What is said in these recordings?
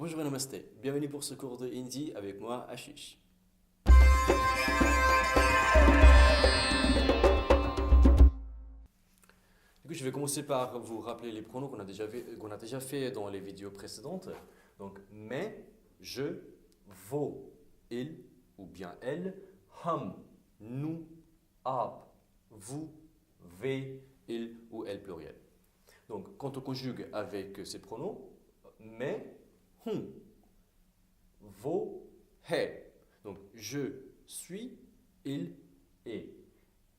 Bonjour et namasté, bienvenue pour ce cours de hindi avec moi, Ashish. Du coup, je vais commencer par vous rappeler les pronoms qu'on a déjà fait dans les vidéos précédentes. Donc, mais, je, vos, il ou bien elle, hum, nous, आप, vous, वे, il ou elle pluriel. Donc, quand on conjugue avec ces pronoms, mais, hum, vos, है. Donc, je suis, il est.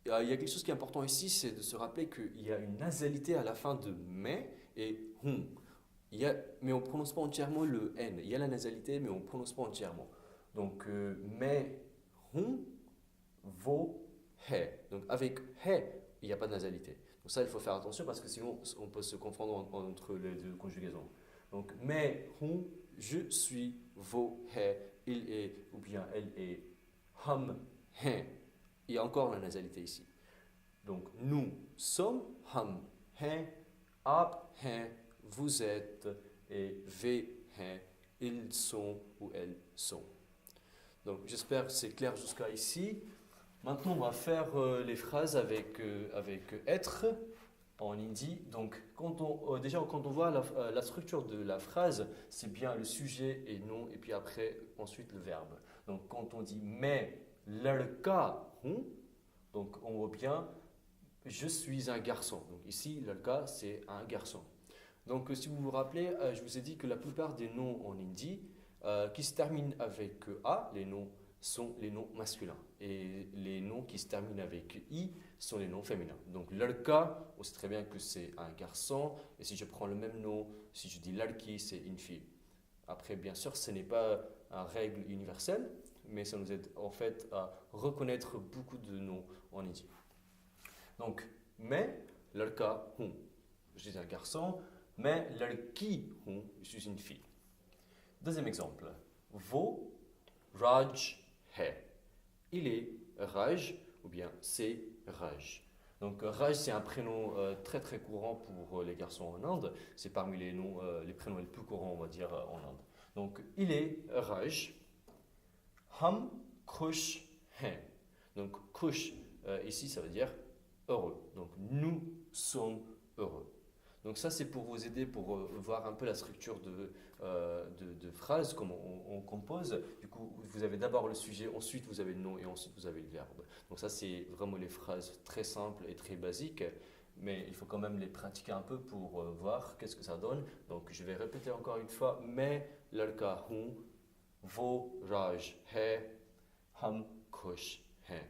Il y a quelque chose qui est important ici, c'est de se rappeler qu'il y a une nasalité à la fin de mais et hum. Mais on ne prononce pas entièrement le N. Il y a la nasalité, mais on ne prononce pas entièrement. Donc, mais, hum, vos, है. Donc, avec है, il n'y a pas de nasalité. Donc, ça, il faut faire attention parce que sinon, on peut se confondre entre les deux conjugaisons. Donc, mais, hum, je suis, vos, है, il est, ou bien elle est, hum, हैं. Il y a encore la nasalité ici. Donc, nous sommes, hum, हैं, आप हैं, vous êtes, et वे हैं, ils sont ou elles sont. Donc, j'espère que c'est clair jusqu'à ici. Maintenant, on va faire les phrases avec être en hindi. Donc, déjà, quand on voit la structure de la phrase, c'est bien le sujet et nom, et puis après, ensuite le verbe. Donc, quand on dit mais ladka हूँ, donc on voit bien je suis un garçon. Donc, ici, ladka, c'est un garçon. Donc, si vous vous rappelez, je vous ai dit que la plupart des noms en hindi qui se terminent avec A, les noms sont les noms masculins. Et les noms qui se terminent avec I sont les noms féminins. Donc, ladka, on sait très bien que c'est un garçon. Et si je prends le même nom, si je dis ladki, c'est une fille. Après, bien sûr, ce n'est pas une règle universelle, mais ça nous aide en fait à reconnaître beaucoup de noms en hindi. Donc, mais, ladka हूँ, je suis un garçon. मैं लड़की हूँ, je suis une fille. Deuxième exemple, वो राज है. Il est Raj ou bien c'est Raj. Donc Raj, c'est un prénom très très courant pour les garçons en Inde. C'est parmi les noms, les prénoms les plus courants, on va dire, en Inde. Donc il est Raj. Hum khush hain. Donc khush, ici, ça veut dire heureux. Donc nous sommes heureux. Donc ça, c'est pour vous aider pour voir un peu la structure de phrases, comment on compose. Du coup, vous avez d'abord le sujet, ensuite vous avez le nom et ensuite vous avez le verbe. Donc ça, c'est vraiment les phrases très simples et très basiques, mais il faut quand même les pratiquer un peu pour voir qu'est-ce que ça donne. Donc je vais répéter encore une fois. Mais ladka हूँ, वो राज है, हम खुश हैं.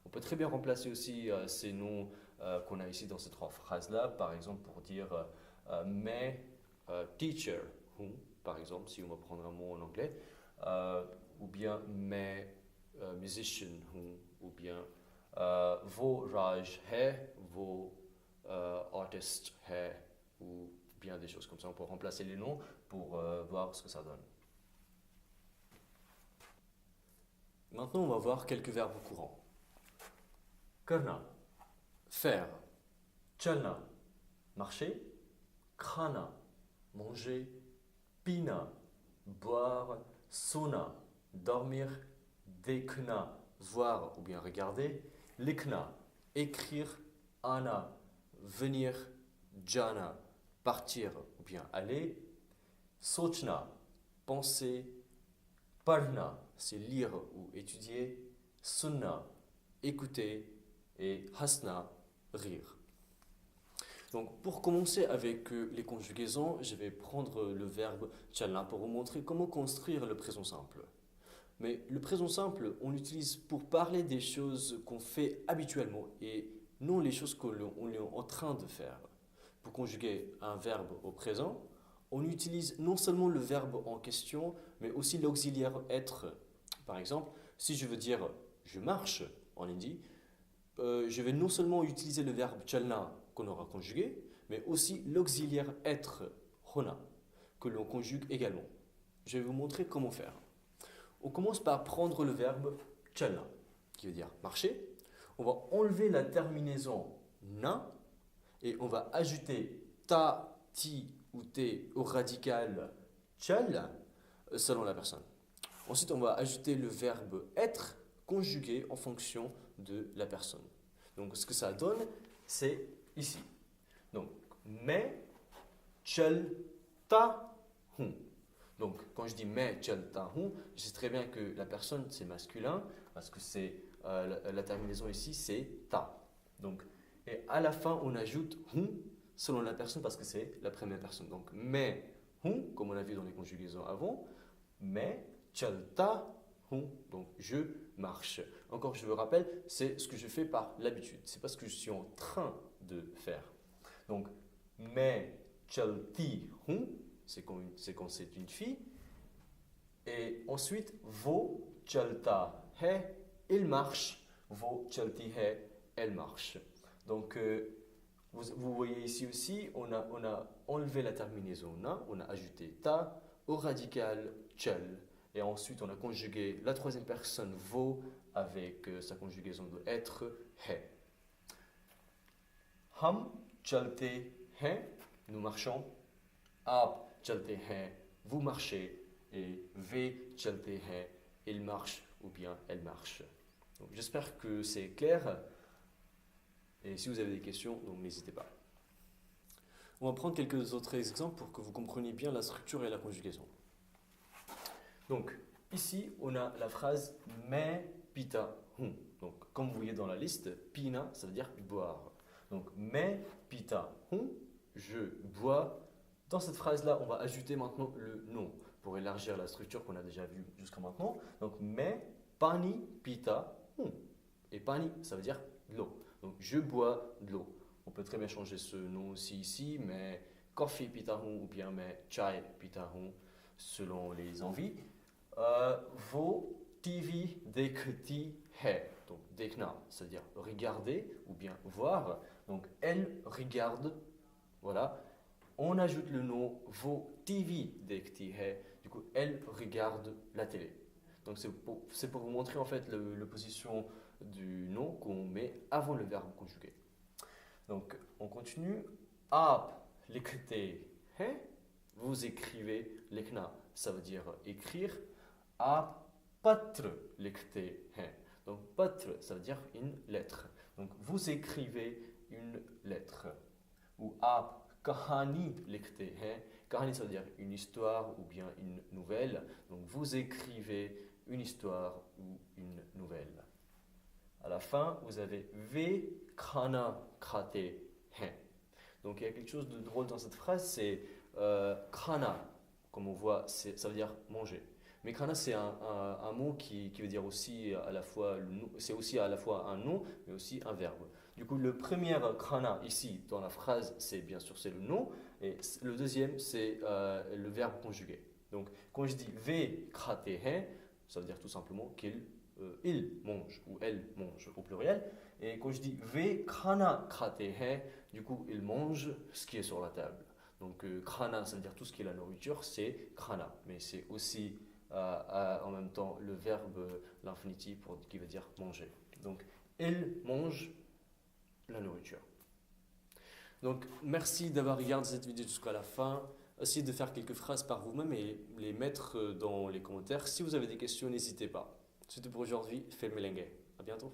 On peut très bien remplacer aussi ces noms qu'on a ici dans ces trois phrases-là, par exemple pour dire mais teacher, hum, par exemple, si on va prendre un mot en anglais, ou bien mais musician, hum, ou bien वो राज है, वो artist है, ou bien des choses comme ça. On peut remplacer les noms pour voir ce que ça donne. Maintenant, on va voir quelques verbes courants. Karna, faire. Chalna, marcher. Khana, manger. Pina, boire. Sona, dormir. Dekhna, voir ou bien regarder. Likhna, écrire. Ana, venir. Jana, partir ou bien aller. Sochna, penser. Parna, c'est lire ou étudier. Sunna, écouter. Et hasna, rire. Donc pour commencer avec les conjugaisons, je vais prendre le verbe chalna pour vous montrer comment construire le présent simple. Mais le présent simple, on l'utilise pour parler des choses qu'on fait habituellement et non les choses qu'on est en train de faire. Pour conjuguer un verbe au présent, on utilise non seulement le verbe en question, mais aussi l'auxiliaire être. Par exemple, si je veux dire je marche en hindi, je vais non seulement utiliser le verbe chalna qu'on aura conjugué, mais aussi l'auxiliaire être hona que l'on conjugue également. Je vais vous montrer comment faire. On commence par prendre le verbe chalna, qui veut dire marcher. On va enlever la terminaison na et on va ajouter ta, ti ou te au radical chal selon la personne. Ensuite, on va ajouter le verbe être conjugué en fonction de la personne. Donc, ce que ça donne, c'est ici. Donc, mais, chal, ta, hun. Donc, quand je dis mais, chal, ta, hun, je sais très bien que la personne, c'est masculin, parce que c'est la terminaison ici, c'est ta. Donc, et à la fin, on ajoute hun selon la personne, parce que c'est la première personne. Donc, mais, hun, comme on a vu dans les conjugaisons avant, mais, chal, ta, hun. Donc, je marche. Encore, je vous rappelle, c'est ce que je fais par l'habitude. Ce n'est pas ce que je suis en train de faire. Donc, mais chalti hun, c'est quand c'est une fille. Et ensuite, vo chalta he, il marche. Vo chalti he, elle marche. Donc, vous voyez ici aussi, on a enlevé la terminaison na, on a ajouté ta au radical chal. Et ensuite, on a conjugué la troisième personne vo avec sa conjugaison de être he. Ham chalte hai, nous marchons. Ab chalte hai, vous marchez. Et ve chalte hai, il marche ou bien elle marche. J'espère que c'est clair. Et si vous avez des questions, donc n'hésitez pas. On va prendre quelques autres exemples pour que vous compreniez bien la structure et la conjugaison. Donc, ici, on a la phrase me pita hun. Donc, comme vous voyez dans la liste, pina, ça veut dire boire. Donc, me pita hun, je bois. Dans cette phrase-là, on va ajouter maintenant le nom pour élargir la structure qu'on a déjà vue jusqu'à maintenant. Donc, me pani pita hun. Et pani, ça veut dire de l'eau. Donc, je bois de l'eau. On peut très bien changer ce nom aussi ici, mais coffee pita hun ou bien mais chai pita hun, selon les envies. Vo TV dekti hai. Donc, dekna, c'est-à-dire regarder ou bien voir. Donc, elle regarde. Voilà. On ajoute le nom vo TV dekti hai. Du coup, elle regarde la télé. Donc, c'est pour vous montrer en fait la position du nom qu'on met avant le verbe conjugué. Donc, on continue. Ab lekte hai. Vous écrivez lekna. Ça veut dire écrire. Ab patre lekte hai. Donc, patre, ça veut dire une lettre. Donc, vous écrivez une lettre. Ou ab kahani lekte hai. Kahani, ça veut dire une histoire ou bien une nouvelle. Donc, vous écrivez une histoire ou une nouvelle. À la fin, vous avez ve khana khate hai. Donc, il y a quelque chose de drôle dans cette phrase, c'est khana, comme on voit, ça veut dire manger. Mais khana, c'est un mot qui veut dire aussi à la fois, c'est aussi à la fois un nom, mais aussi un verbe. Du coup, le premier khana ici dans la phrase, c'est bien sûr c'est le nom, et le deuxième, c'est le verbe conjugué. Donc, quand je dis ve khate hai, ça veut dire tout simplement qu'il mange ou elle mange au pluriel. Et quand je dis ve khana khate hai, du coup, il mange ce qui est sur la table. Donc, khana, ça veut dire tout ce qui est la nourriture, c'est khana. Mais c'est aussi en même temps le verbe, l'infinitif qui veut dire manger. Donc, il mange la nourriture. Donc, merci d'avoir regardé cette vidéo jusqu'à la fin. Essayez de faire quelques phrases par vous-même et les mettre dans les commentaires. Si vous avez des questions, n'hésitez pas. C'est tout pour aujourd'hui. Fait le melengue. À bientôt.